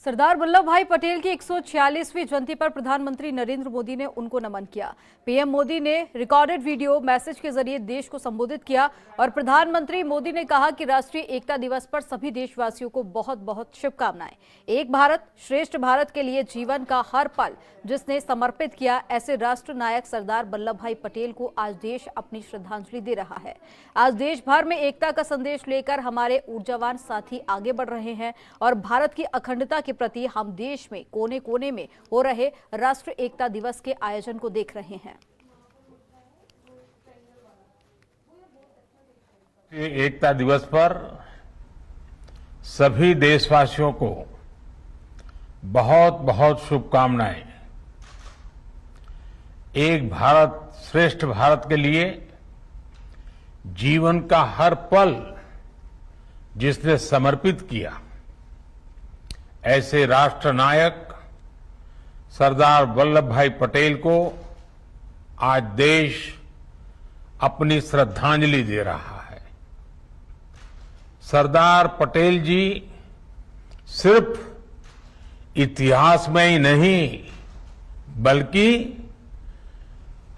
सरदार वल्लभ भाई पटेल की 146वीं जयंती पर प्रधानमंत्री नरेंद्र मोदी ने उनको नमन किया। पीएम मोदी ने रिकॉर्डेड वीडियो मैसेज के जरिए देश को संबोधित किया और प्रधानमंत्री मोदी ने कहा कि राष्ट्रीय एकता दिवस पर सभी देशवासियों को बहुत बहुत शुभकामनाएं। एक भारत श्रेष्ठ भारत के लिए जीवन का हर पल जिसने समर्पित किया, ऐसे राष्ट्र नायक सरदार वल्लभ भाई पटेल को आज देश अपनी श्रद्धांजलि दे रहा है। आज देश भर में एकता का संदेश लेकर हमारे ऊर्जावान साथी आगे बढ़ रहे हैं और भारत की अखंडता के प्रति हम देश में कोने कोने में हो रहे राष्ट्रीय एकता दिवस के आयोजन को देख रहे हैं। एकता दिवस पर सभी देशवासियों को बहुत बहुत शुभकामनाएं। एक भारत श्रेष्ठ भारत के लिए जीवन का हर पल जिसने समर्पित किया, ऐसे राष्ट्र नायक सरदार वल्लभ भाई पटेल को आज देश अपनी श्रद्धांजलि दे रहा है। सरदार पटेल जी सिर्फ इतिहास में ही नहीं बल्कि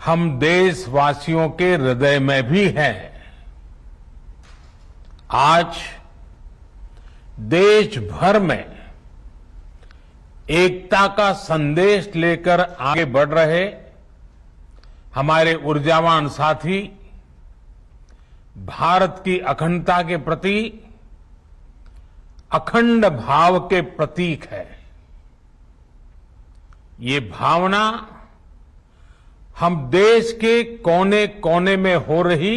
हम देशवासियों के हृदय में भी हैं। आज देश भर में एकता का संदेश लेकर आगे बढ़ रहे हमारे ऊर्जावान साथी भारत की अखंडता के प्रति अखंड भाव के प्रतीक है। ये भावना हम देश के कोने कोने में हो रही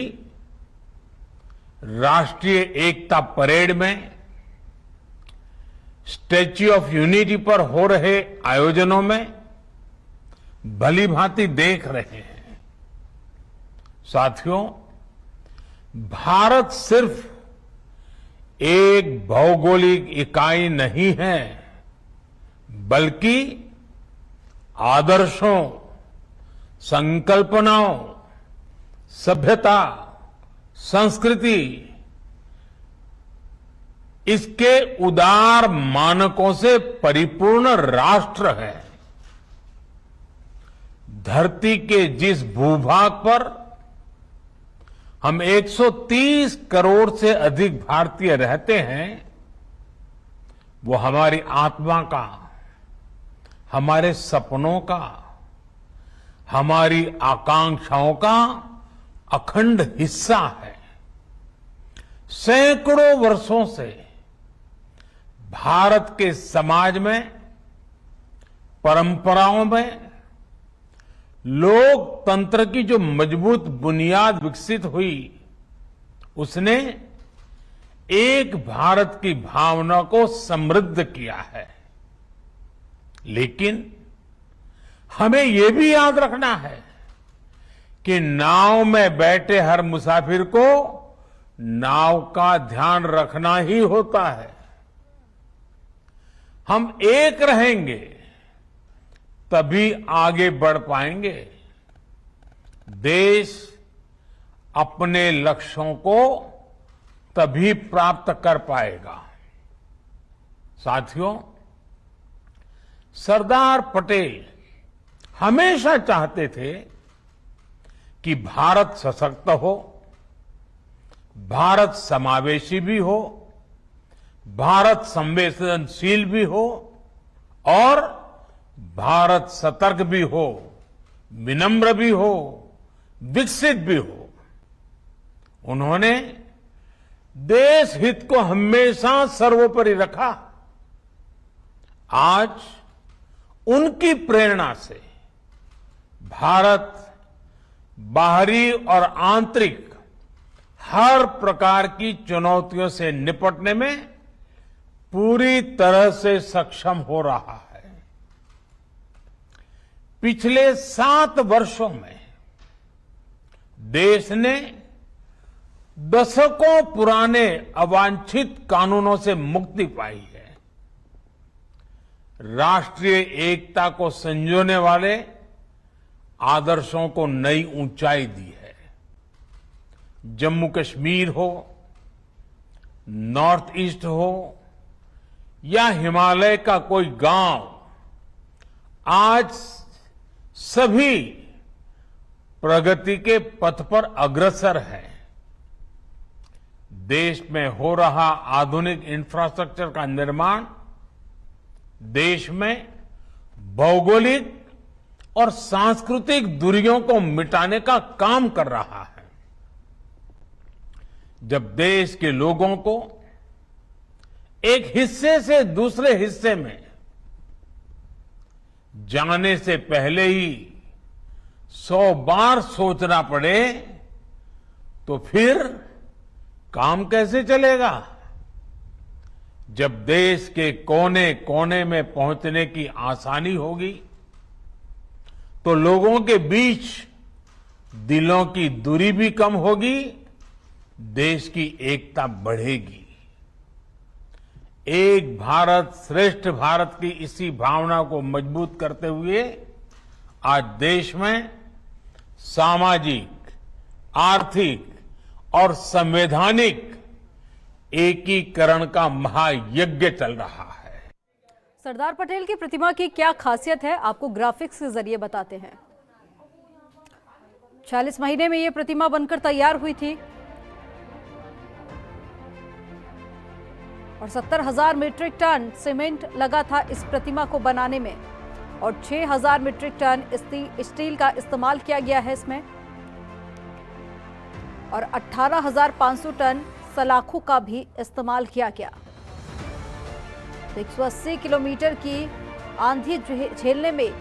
राष्ट्रीय एकता परेड में, स्टैच्यू ऑफ यूनिटी पर हो रहे आयोजनों में भली भांति देख रहे हैं। साथियों, भारत सिर्फ एक भौगोलिक इकाई नहीं है बल्कि आदर्शों, संकल्पनाओं, सभ्यता, संस्कृति, इसके उदार मानकों से परिपूर्ण राष्ट्र है। धरती के जिस भूभाग पर हम 130 करोड़ से अधिक भारतीय रहते हैं, वो हमारी आत्मा का, हमारे सपनों का, हमारी आकांक्षाओं का अखंड हिस्सा है। सैकड़ों वर्षों से भारत के समाज में, परंपराओं में लोकतंत्र की जो मजबूत बुनियाद विकसित हुई, उसने एक भारत की भावना को समृद्ध किया है। लेकिन हमें यह भी याद रखना है कि नाव में बैठे हर मुसाफिर को नाव का ध्यान रखना ही होता है। हम एक रहेंगे तभी आगे बढ़ पाएंगे। देश अपने लक्ष्यों को तभी प्राप्त कर पाएगा। साथियों, सरदार पटेल हमेशा चाहते थे कि भारत सशक्त हो, भारत समावेशी भी हो, भारत संवेदनशील भी हो और भारत सतर्क भी हो, विनम्र भी हो, विकसित भी हो। उन्होंने देश हित को हमेशा सर्वोपरि रखा। आज उनकी प्रेरणा से भारत बाहरी और आंतरिक हर प्रकार की चुनौतियों से निपटने में पूरी तरह से सक्षम हो रहा है। पिछले 7 वर्षों में देश ने दशकों पुराने अवांछित कानूनों से मुक्ति पाई है। राष्ट्रीय एकता को संजोने वाले आदर्शों को नई ऊंचाई दी है। जम्मू कश्मीर हो, नॉर्थ ईस्ट हो या हिमालय का कोई गांव आज सभी प्रगति के पथ पर अग्रसर है। देश में हो रहा आधुनिक इंफ्रास्ट्रक्चर का निर्माण देश में भौगोलिक और सांस्कृतिक दूरियों को मिटाने का काम कर रहा है। जब देश के लोगों को एक हिस्से से दूसरे हिस्से में जाने से पहले ही 100 बार सोचना पड़े तो फिर काम कैसे चलेगा। जब देश के कोने कोने में पहुंचने की आसानी होगी तो लोगों के बीच दिलों की दूरी भी कम होगी, देश की एकता बढ़ेगी। एक भारत श्रेष्ठ भारत की इसी भावना को मजबूत करते हुए आज देश में सामाजिक, आर्थिक और संवैधानिक एकीकरण का महायज्ञ चल रहा है। सरदार पटेल की प्रतिमा की क्या खासियत है, आपको ग्राफिक्स के जरिए बताते हैं। 40 महीने में ये प्रतिमा बनकर तैयार हुई थी और 70,000 मीट्रिक टन सीमेंट लगा था इस प्रतिमा को बनाने में और 6,000 मीट्रिक टन स्टील का इस्तेमाल किया गया है इसमें और 18,500 टन सलाखों का भी इस्तेमाल किया गया। 180 किलोमीटर की आंधी झेलने में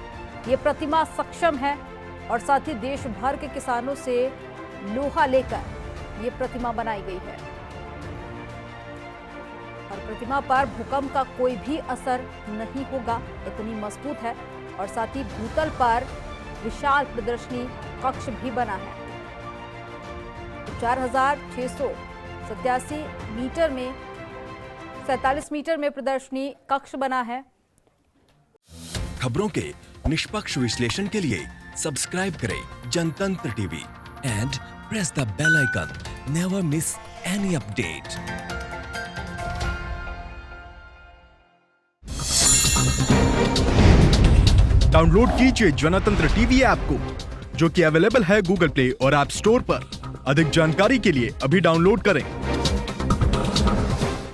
ये प्रतिमा सक्षम है और साथ ही देश भर के किसानों से लोहा लेकर ये प्रतिमा बनाई गई है और प्रतिमा पर भूकंप का कोई भी असर नहीं होगा, इतनी मजबूत है। और साथ ही भूतल पर विशाल प्रदर्शनी कक्ष भी बना है। 4,687 मीटर में 47 मीटर में प्रदर्शनी कक्ष बना है। खबरों के निष्पक्ष विश्लेषण के लिए सब्सक्राइब करें Janatantra TV and press the bell icon. Never miss any update. Download कीजिए जनतंत्र टीवी ऐप को, जो कि अवेलेबल है गूगल प्ले और ऐप स्टोर पर। अधिक जानकारी के लिए अभी डाउनलोड करें।